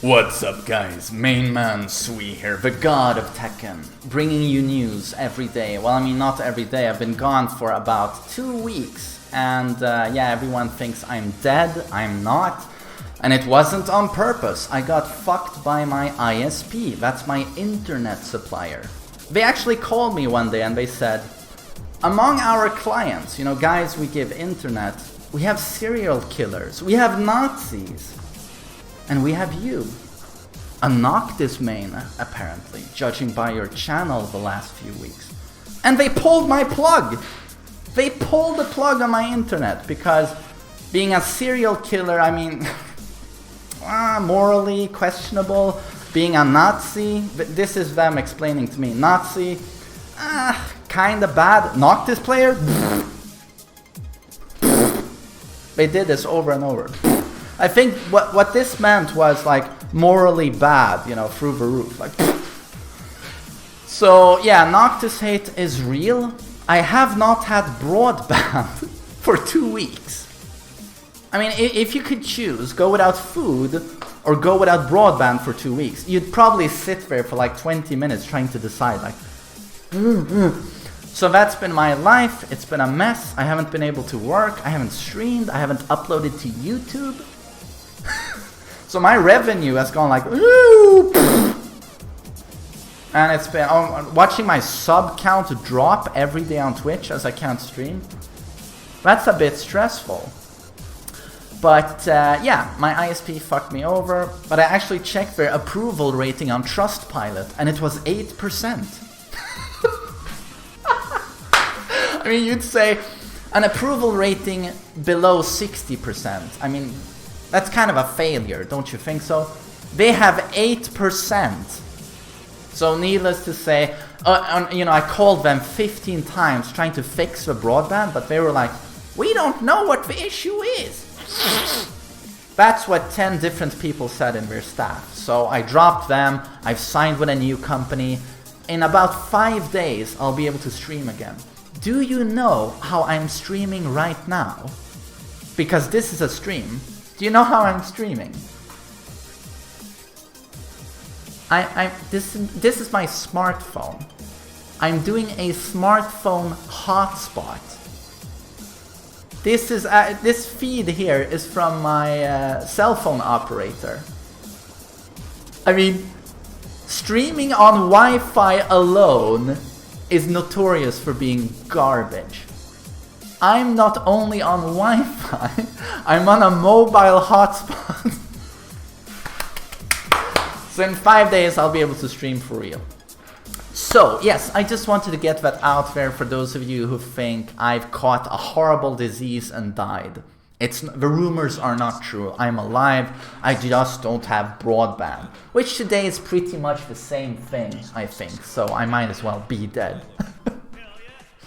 What's up guys, MainManSWE here, the god of Tekken, bringing you news every day. Well, I mean not every day, I've been gone for about 2 weeks and yeah, everyone thinks I'm dead, I'm not. And it wasn't on purpose, I got fucked by my ISP, that's my internet supplier. They actually called me one day and they said, among our clients, you know, guys we give internet, we have serial killers, we have Nazis. And we have you, a Noctis main, apparently, judging by your channel the last few weeks. And they pulled my plug! They pulled the plug on my internet, because being a serial killer, I mean, morally questionable. Being a Nazi, this is them explaining to me. Nazi, kinda bad. Noctis player? They did this over and over. I think what this meant was like morally bad, you know, through the roof. Like, so yeah, Noctis hate is real. I have not had broadband for 2 weeks. I mean, if you could choose, go without food or go without broadband for 2 weeks, you'd probably sit there for like 20 minutes trying to decide, like, So that's been my life. It's been a mess. I haven't been able to work. I haven't streamed. I haven't uploaded to YouTube. So my revenue has gone like, ooh, and it's been watching my sub count drop every day on Twitch as I can't stream. That's a bit stressful. But yeah, my ISP fucked me over. But I actually checked their approval rating on Trustpilot, and it was 8%. I mean, you'd say an approval rating below 60%. I mean, that's kind of a failure, don't you think so? They have 8%. So needless to say, you know, I called them 15 times trying to fix the broadband, but they were like, we don't know what the issue is. That's what 10 different people said in their staff. So I dropped them, I've signed with a new company. In about 5 days, I'll be able to stream again. Do you know how I'm streaming right now? Because this is a stream. Do you know how I'm streaming? This is my smartphone. I'm doing a smartphone hotspot. This feed here is from my cell phone operator. I mean, streaming on Wi-Fi alone is notorious for being garbage. I'm not only on Wi-Fi, I'm on a mobile hotspot. So in 5 days I'll be able to stream for real. So yes, I just wanted to get that out there for those of you who think I've caught a horrible disease and died. The rumors are not true. I'm alive, I just don't have broadband. Which today is pretty much the same thing, I think. So I might as well be dead.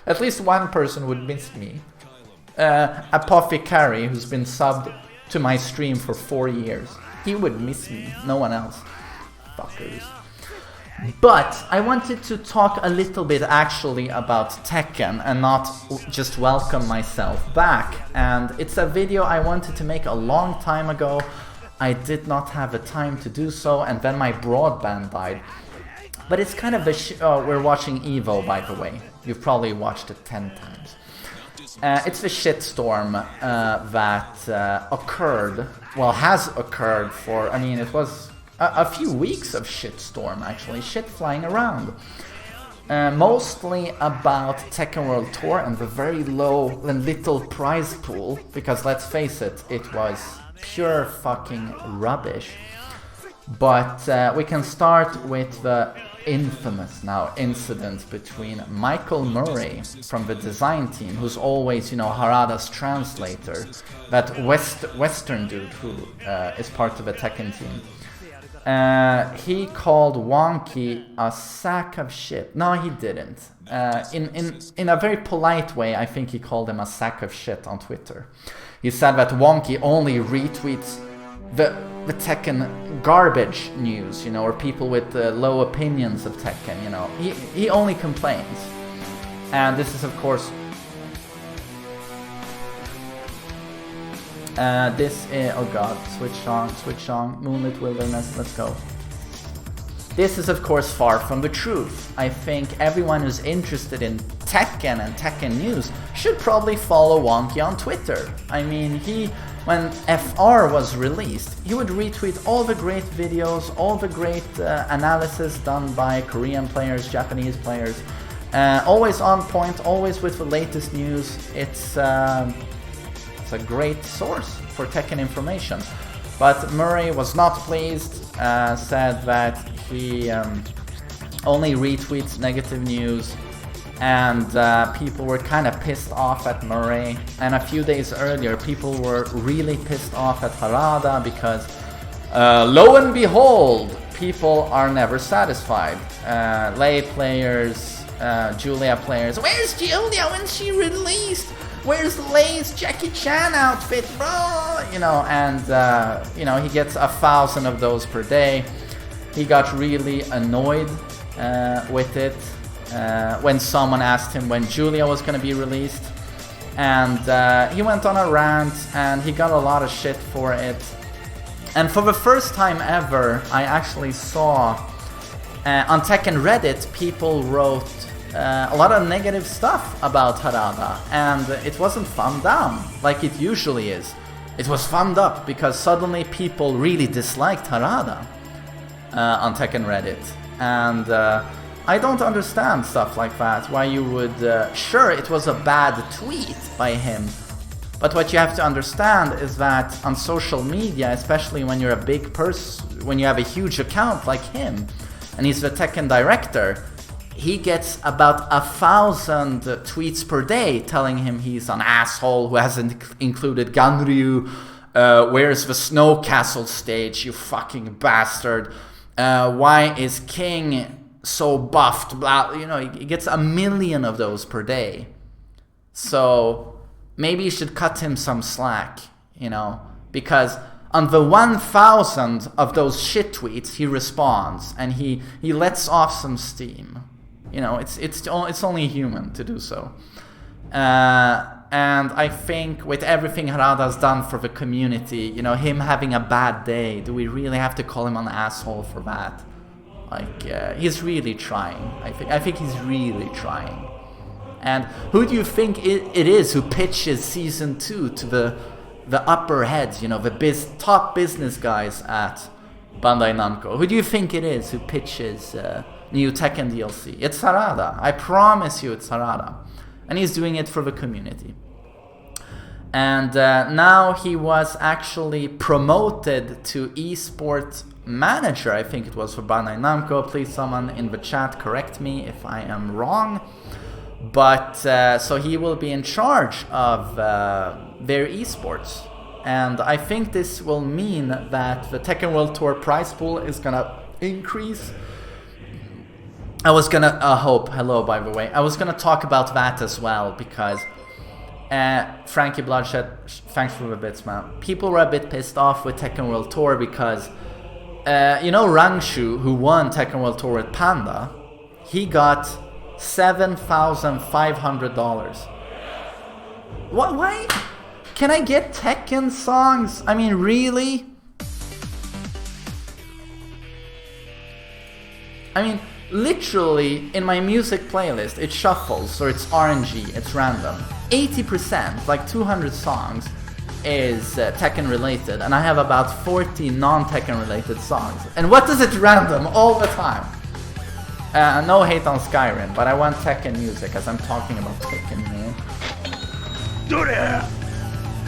At least one person would miss me. Apothecary, who's been subbed to my stream for 4 years. He would miss me, no one else. Fuckers. But I wanted to talk a little bit actually about Tekken and not just welcome myself back. And it's a video I wanted to make a long time ago. I did not have the time to do so, and then my broadband died. But it's kind of we're watching Evo, by the way. You've probably watched it 10 times. It's the shitstorm that occurred, well, has occurred for, I mean, it was a few weeks of shitstorm, actually, shit flying around. Mostly about Tekken World Tour and the very low and little prize pool, because let's face it, it was pure fucking rubbish. But we can start with the infamous now incident between Michael Murray from the design team, who's always, you know, Harada's translator, that Western dude who is part of the Tekken team. He called Wonky a sack of shit. No, he didn't. In a very polite way, I think he called him a sack of shit on Twitter. He said that Wonky only retweets the Tekken garbage news, you know, or people with low opinions of Tekken, you know. He only complains. And this is, of course, This is, oh god, switch song, Moonlit Wilderness, let's go. This is of course far from the truth. I think everyone who's interested in Tekken and Tekken news should probably follow Wonky on Twitter. I mean, when FR was released, he would retweet all the great videos, all the great analysis done by Korean players, Japanese players. Always on point, always with the latest news. It's a great source for Tekken information. But Murray was not pleased, said that he only retweets negative news, and people were kind of pissed off at Murray. And a few days earlier, people were really pissed off at Harada because, lo and behold, people are never satisfied. Lei players, Julia players, where's Julia when she released? Where's Lei's Jackie Chan outfit, bro? You know, and you know, he gets 1,000 of those per day. He got really annoyed with it when someone asked him when Julia was going to be released, and he went on a rant and he got a lot of shit for it. And for the first time ever, I actually saw on Tekken Reddit, people wrote a lot of negative stuff about Harada, and it wasn't thumbed down like it usually is. It was thumbed up because suddenly people really disliked Harada on Tekken Reddit, and I don't understand stuff like that, why you would... sure, it was a bad tweet by him, but what you have to understand is that on social media, especially when you're a big person, when you have a huge account like him, and he's the Tekken director, he gets about 1,000 tweets per day telling him he's an asshole who hasn't included Ganryu, where's the Snow Castle stage, you fucking bastard, why is King so buffed, blah, you know, he gets 1 million of those per day. So maybe you should cut him some slack, you know, because on the 1,000 of those shit tweets he responds and he lets off some steam. You know, it's only human to do so. And I think with everything Harada's done for the community, you know, him having a bad day, do we really have to call him an asshole for that? Like, he's really trying. I think he's really trying. And who do you think it is who pitches Season 2 to the upper heads, you know, the top business guys at Bandai Namco? Who do you think it is who pitches new Tekken DLC? It's Harada. I promise you it's Harada. And he's doing it for the community. And now he was actually promoted to eSport manager, I think it was, for Bandai Namco. Please someone in the chat correct me if I am wrong. But so he will be in charge of their esports. And I think this will mean that the Tekken World Tour prize pool is gonna increase. I was gonna, Hope, hello by the way. I was gonna talk about that as well because Frankie Bloodshed, thanks for the bits, man. People were a bit pissed off with Tekken World Tour because, you know, Rangshu, who won Tekken World Tour with Panda, he got $7,500. What? Why? Can I get Tekken songs? I mean, really? I mean, literally, in my music playlist, it shuffles, or it's RNG, it's random. 80%, like 200 songs, is Tekken related, and I have about 40 non-Tekken related songs. And what is it random all the time? No hate on Skyrim, but I want Tekken music as I'm talking about Tekken, man.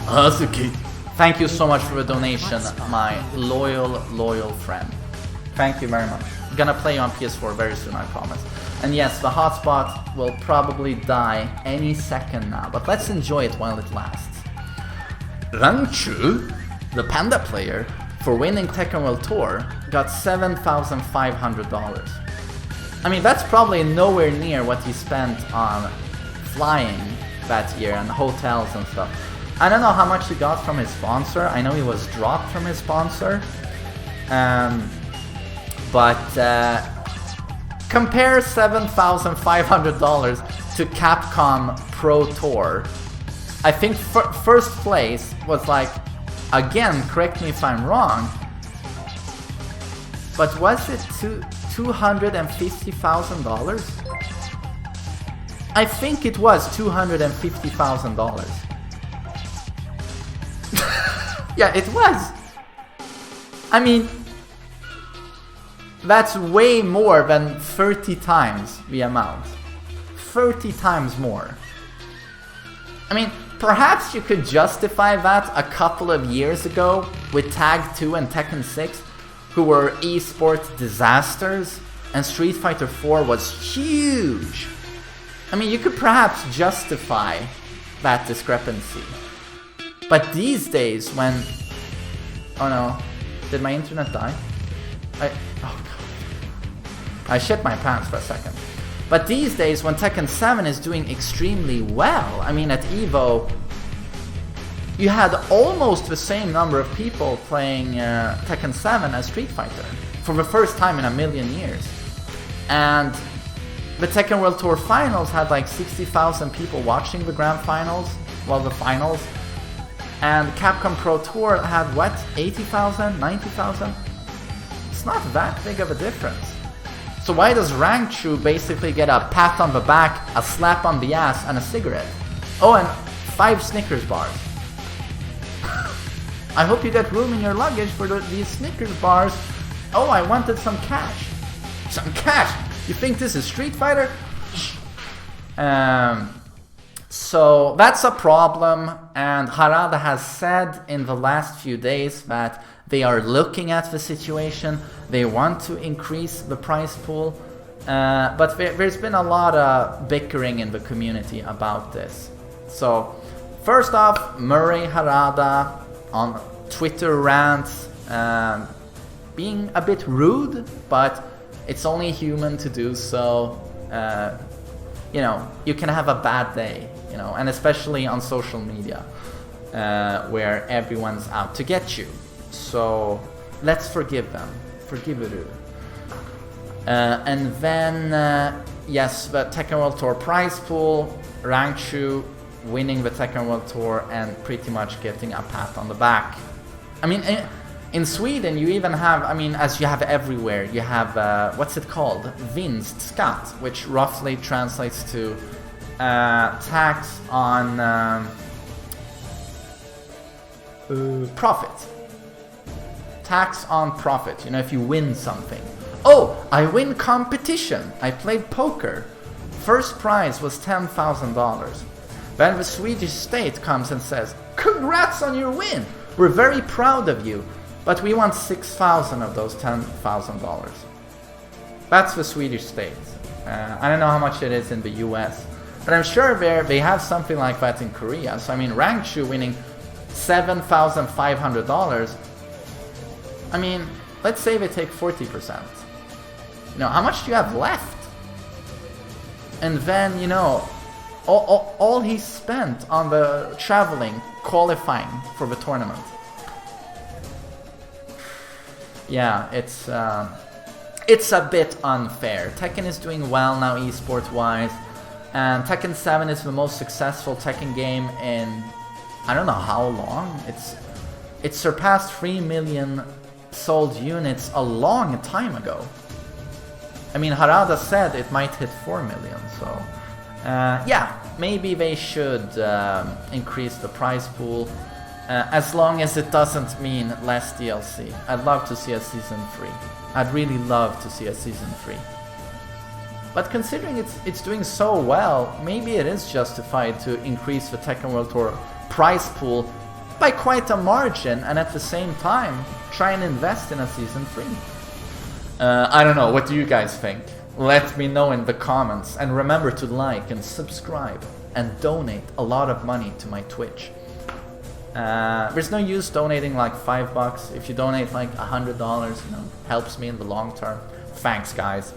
Hazuki. Thank you so much for the donation, my loyal friend. Thank you very much. I'm gonna play you on PS4 very soon, I promise. And yes, the hotspot will probably die any second now, but let's enjoy it while it lasts. Rangchu, the Panda player, for winning Tekken World Tour, got $7,500. I mean, that's probably nowhere near what he spent on flying that year and hotels and stuff. I don't know how much he got from his sponsor. I know he was dropped from his sponsor. But compare $7,500 to Capcom Pro Tour. I think first place was like again, correct me if I'm wrong, but was it $250,000? I think it was $250,000. Yeah, it was. I mean, that's way more than 30 times the amount. 30 times more. I mean, perhaps you could justify that a couple of years ago with Tag 2 and Tekken 6, who were esports disasters, and Street Fighter 4 was huge. I mean, you could perhaps justify that discrepancy. But these days when... Oh no, did my internet die? Oh god. I shit my pants for a second. But these days when Tekken 7 is doing extremely well, I mean at EVO, you had almost the same number of people playing Tekken 7 as Street Fighter for the first time in a million years. And the Tekken World Tour Finals had like 60,000 people watching the Grand Finals, well, the finals. And Capcom Pro Tour had what, 80,000, 90,000? It's not that big of a difference. So why does Rangchu basically get a pat on the back, a slap on the ass, and a cigarette? Oh, and 5 Snickers bars. I hope you got room in your luggage for these Snickers bars. Oh, I wanted some cash. Some cash? You think this is Street Fighter? So that's a problem, and Harada has said in the last few days that they are looking at the situation. They want to increase the prize pool, but there's been a lot of bickering in the community about this. So first off, Murray Harada on Twitter rants, being a bit rude, but it's only human to do so. You know, you can have a bad day, you know, and especially on social media, where everyone's out to get you. So let's forgive them. Forgive Uru. And then, yes, the Tekken World Tour prize pool, Rangchu winning the Tekken World Tour and pretty much getting a pat on the back. I mean, in Sweden you even have, I mean, as you have everywhere, you have, what's it called? Vinstskatt, which roughly translates to tax on profit. Tax on profit, you know, if you win something. Oh, I win competition. I played poker. First prize was $10,000. Then the Swedish state comes and says, congrats on your win. We're very proud of you. But we want 6,000 of those $10,000. That's the Swedish state. I don't know how much it is in the US. But I'm sure they have something like that in Korea. So I mean, Rangchu winning $7,500. I mean, let's say they take 40%. You know, how much do you have left? And then, you know, all he spent on the traveling, qualifying for the tournament. Yeah, it's a bit unfair. Tekken is doing well now esport-wise, and Tekken 7 is the most successful Tekken game in I don't know how long. It surpassed 3 million sold units a long time ago. I mean, Harada said it might hit 4 million, so yeah, maybe they should increase the prize pool, as long as it doesn't mean less DLC. I'd love to see a Season 3. I'd really love to see a Season 3. But considering it's doing so well, maybe it is justified to increase the Tekken World Tour prize pool by quite a margin, and at the same time try and invest in a Season 3. I don't know, what do you guys think? Let me know in the comments, and remember to like and subscribe and donate a lot of money to my Twitch. There's no use donating like $5. If you donate like $100, you know, helps me in the long term. Thanks guys.